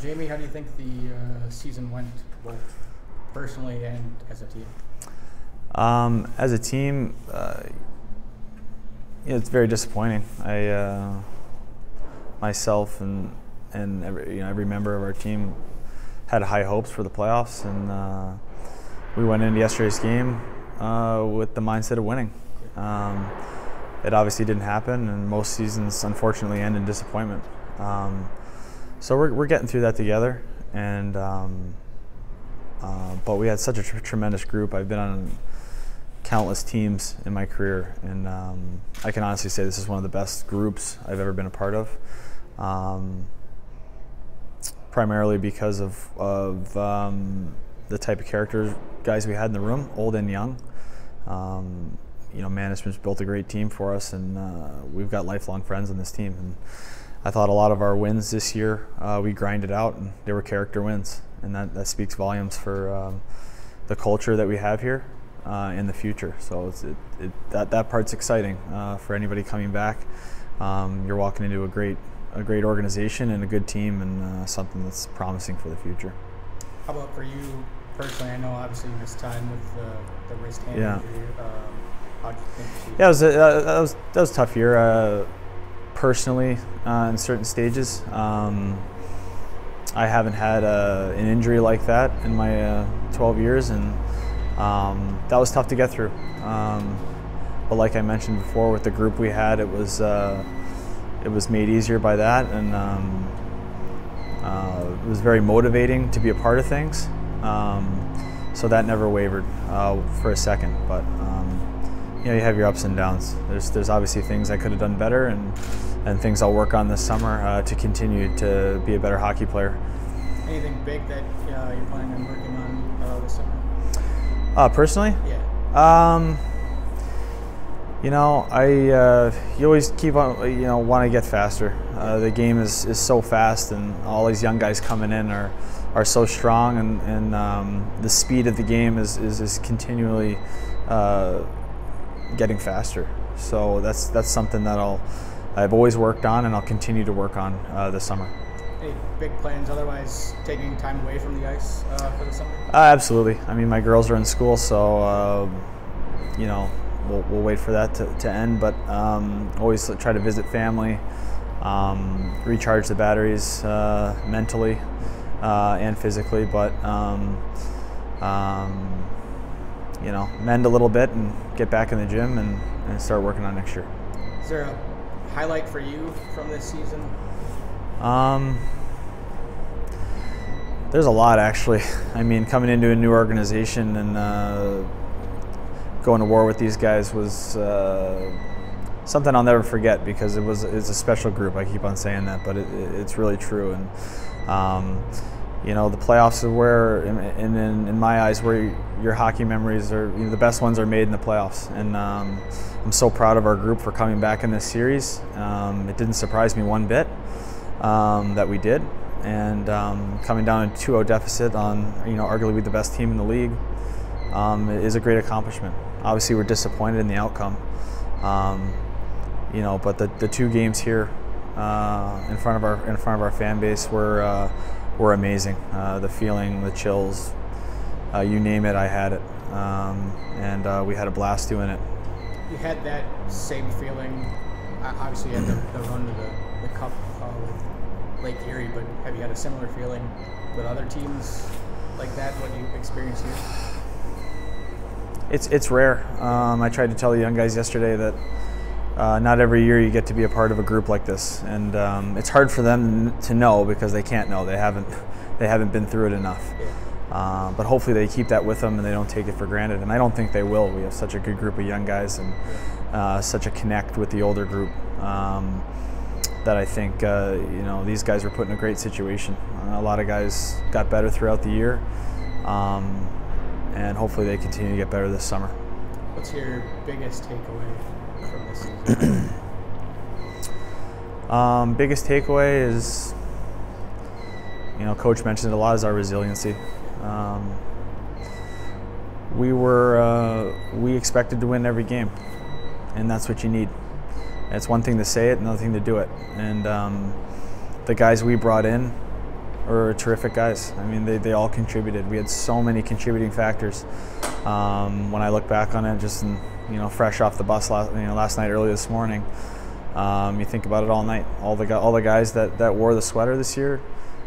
Jamie, how do you think the season went, both personally and as a team? As a team, it's very disappointing. Myself and every member of our team had high hopes for the playoffs, and we went into yesterday's game with the mindset of winning. It obviously didn't happen, and most seasons unfortunately end in disappointment. So we're getting through that together, and but we had such a tremendous group. I've been on countless teams in my career, and I can honestly say this is one of the best groups I've ever been a part of. Primarily because of the type of characters guys we had in the room, old and young. Management's built a great team for us, and we've got lifelong friends on this team. And I thought a lot of our wins this year, we grinded out, and they were character wins, and that speaks volumes for the culture that we have here in the future. So that part's exciting for anybody coming back. You're walking into a great organization and a good team, and something that's promising for the future. How about for you personally? I know obviously you missed time with the wrist hand injury. How did you think? Yeah, that was a tough year. Personally, in certain stages, I haven't had an injury like that in my 12 years, and that was tough to get through. But like I mentioned before, with the group we had, it was made easier by that, and it was very motivating to be a part of things. So that never wavered for a second. But you have your ups and downs. There's obviously things I could have done better, and things I'll work on this summer to continue to be a better hockey player. Anything big that you're planning on working on this summer? Personally? Yeah. You always keep on, want to get faster. The game is so fast, and all these young guys coming in are so strong, and the speed of the game is continually getting faster. So that's something that I've always worked on, and I'll continue to work on this summer. Any big plans otherwise, taking time away from the ice for the summer? Absolutely. I mean, my girls are in school, so we'll wait for that to end, but always try to visit family, recharge the batteries mentally and physically, but mend a little bit and get back in the gym and start working on next year. Is there a highlight for you from this season? There's a lot, actually. I mean, coming into a new organization and going to war with these guys was something I'll never forget, because it's a special group. I keep on saying that, but it's really true. And the playoffs are where, in my eyes, where your hockey memories are. The best ones are made in the playoffs. And I'm so proud of our group for coming back in this series. It didn't surprise me one bit that we did. And coming down a 2-0 deficit on arguably the best team in the league is a great accomplishment. Obviously, we're disappointed in the outcome, but the two games here in front of our fan base were amazing. The feeling, the chills, you name it, I had it, and we had a blast doing it. You had that same feeling. Obviously, you had the run to the cup with Lake Erie, but have you had a similar feeling with other teams like that? What you experienced here? It's rare. I tried to tell the young guys yesterday that not every year you get to be a part of a group like this, and it's hard for them to know, because they can't know. They haven't been through it enough. Yeah. But hopefully they keep that with them and they don't take it for granted. And I don't think they will. We have such a good group of young guys, and such a connect with the older group, that I think these guys were put in a great situation. A lot of guys got better throughout the year. And hopefully they continue to get better this summer. What's your biggest takeaway from this season? Biggest takeaway is, Coach mentioned it a lot, is our resiliency. We expected to win every game, and that's what you need. It's one thing to say it, another thing to do it. And the guys we brought in were terrific guys. I mean, they all contributed. We had so many contributing factors. When I look back on it, just fresh off the bus last night, early this morning, you think about it all night. All the guys that wore the sweater this year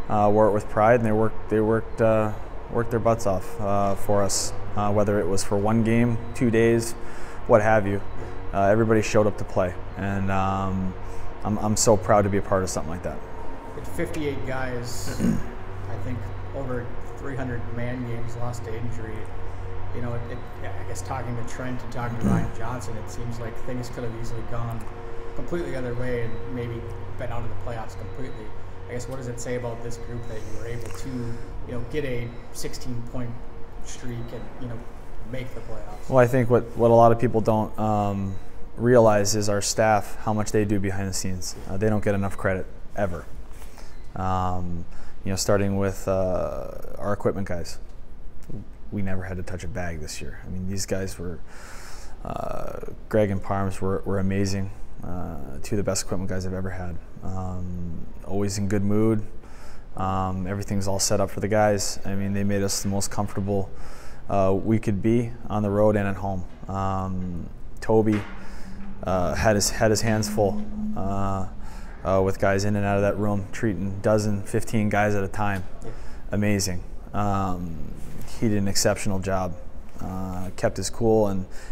wore it with pride, and they worked their butts off for us. Whether it was for one game, 2 days, what have you, everybody showed up to play, and I'm so proud to be a part of something like that. It's 58 guys, I think over 300 man games lost to injury. I guess talking to Trent and talking to Ryan Johnson, it seems like things could have easily gone completely the other way and maybe been out of the playoffs completely. I guess what does it say about this group that you were able to, get a 16-point streak and, make the playoffs? Well, I think what a lot of people don't realize is our staff, how much they do behind the scenes. They don't get enough credit ever. Starting with our equipment guys. We never had to touch a bag this year. I mean, these guys were, Greg and Parms were amazing. Two of the best equipment guys I've ever had. Always in good mood. Everything's all set up for the guys. I mean, they made us the most comfortable we could be on the road and at home. Toby had his hands full with guys in and out of that room, treating 12, 15 guys at a time. Amazing. He did an exceptional job. Kept his cool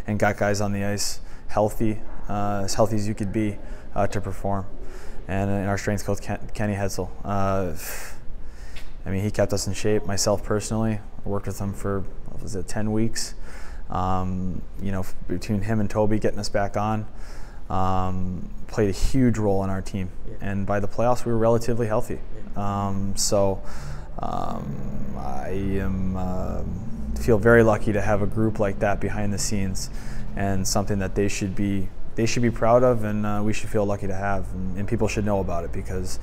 and got guys on the ice healthy as you could be to perform. And our strength coach, Kenny Hetzel, he kept us in shape. Myself personally, I worked with him for, 10 weeks. Between him and Toby getting us back on, played a huge role in our team. And by the playoffs, we were relatively healthy. I feel very lucky to have a group like that behind the scenes, and something that they should be proud of, and we should feel lucky to have, and people should know about it, because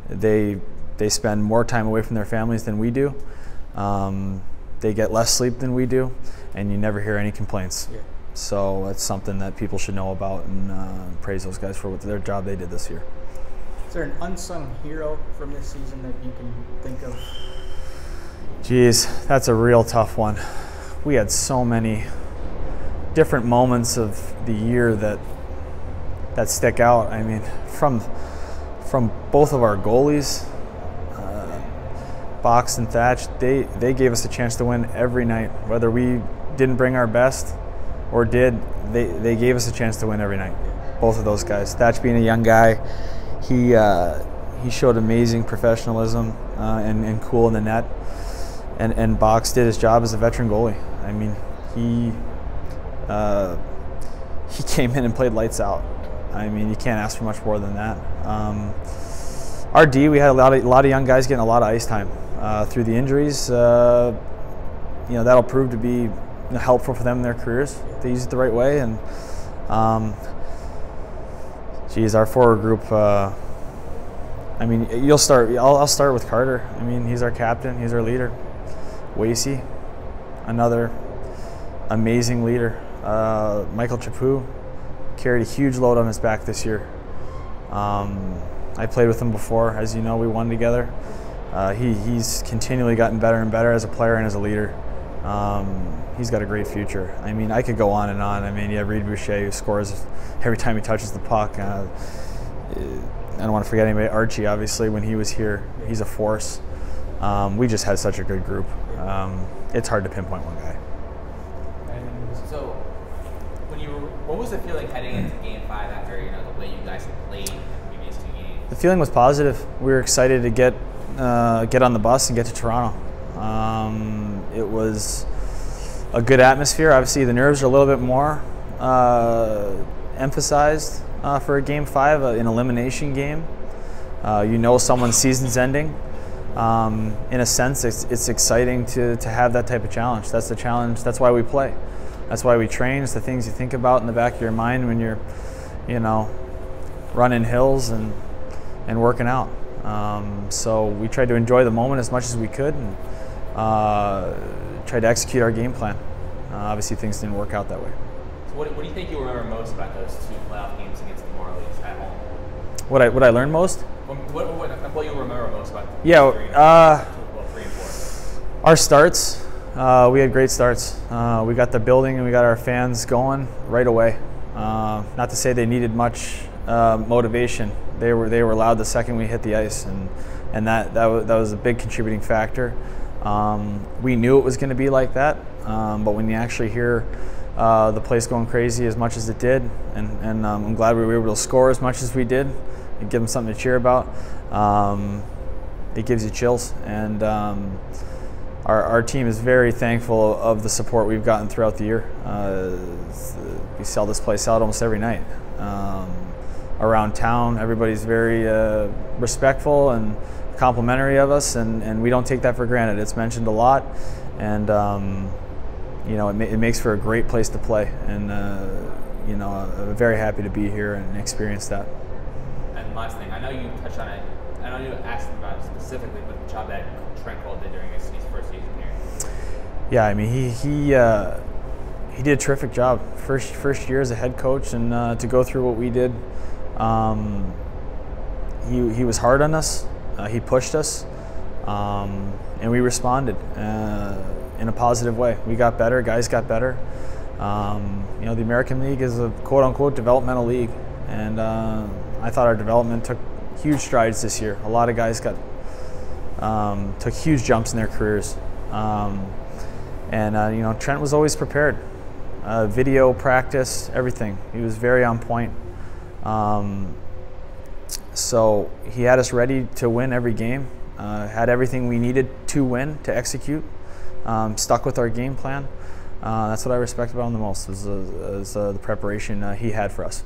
they spend more time away from their families than we do. They get less sleep than we do, and you never hear any complaints. So it's something that people should know about, and praise those guys for their job they did this year. Is there an unsung hero from this season that you can think of? Geez, that's a real tough one. We had so many different moments of the year that stick out. I mean, from both of our goalies, Box and Thatch, they gave us a chance to win every night. Whether we didn't bring our best or did, they gave us a chance to win every night. Both of those guys. Thatch being a young guy, he showed amazing professionalism and cool in the net. And Box did his job as a veteran goalie. I mean, he came in and played lights out. I mean, you can't ask for much more than that. Our D, we had a lot of young guys getting a lot of ice time through the injuries. That'll prove to be helpful for them in their careers if they use it the right way. And our forward group. I'll start with Carter. I mean, he's our captain. He's our leader. Wasey, another amazing leader. Michael Chaput carried a huge load on his back this year. I played with him before. As you know, we won together. He's continually gotten better and better as a player and as a leader. He's got a great future. I mean, I could go on and on. I mean, you have Reed Boucher, who scores every time he touches the puck. I don't want to forget anybody. Archie, obviously, when he was here, he's a force. We just had such a good group. It's hard to pinpoint one guy. So, what was the feeling heading into Game 5 after the way you guys had played the previous 2 games? The feeling was positive. We were excited to get on the bus and get to Toronto. It was a good atmosphere. Obviously, the nerves are a little bit more emphasized for a Game 5, an elimination game. Someone's season's ending. In a sense, it's exciting to have that type of challenge. That's the challenge. That's why we play. That's why we train. It's the things you think about in the back of your mind when you're, running hills and working out. So we tried to enjoy the moment as much as we could, and tried to execute our game plan. Obviously, things didn't work out that way. So what do you think you remember most about those 2 playoff games against the Marlies at home? What I learned most? What you remember most about? Yeah, 3 and 4. our starts. We had great starts. We got the building and we got our fans going right away. Not to say they needed much motivation. They were loud the second we hit the ice, and that was a big contributing factor. We knew it was going to be like that, but when you actually hear the place going crazy as much as it did, and I'm glad we were able to score as much as we did and give them something to cheer about. It gives you chills, and our team is very thankful of the support we've gotten throughout the year. We sell this place out almost every night. Around town, everybody's very respectful and complimentary of us, and we don't take that for granted. It's mentioned a lot, and you know, it makes for a great place to play, and you know, I'm very happy to be here and experience that. And last thing, I know you touched on it. I know you asked about it specifically, but the job that Trent Cole did during his first season here. Yeah, I mean, he did a terrific job. First year as a head coach, and to go through what we did, he was hard on us. He pushed us, and we responded in a positive way. We got better. Guys got better. You know, the American League is a quote-unquote developmental league, and I thought our development took huge strides this year. A lot of guys took huge jumps in their careers, and you know, Trent was always prepared. Video, practice, everything. He was very on point. So he had us ready to win every game. Had everything we needed to win, to execute. Stuck with our game plan. That's what I respect about him the most, is the preparation he had for us.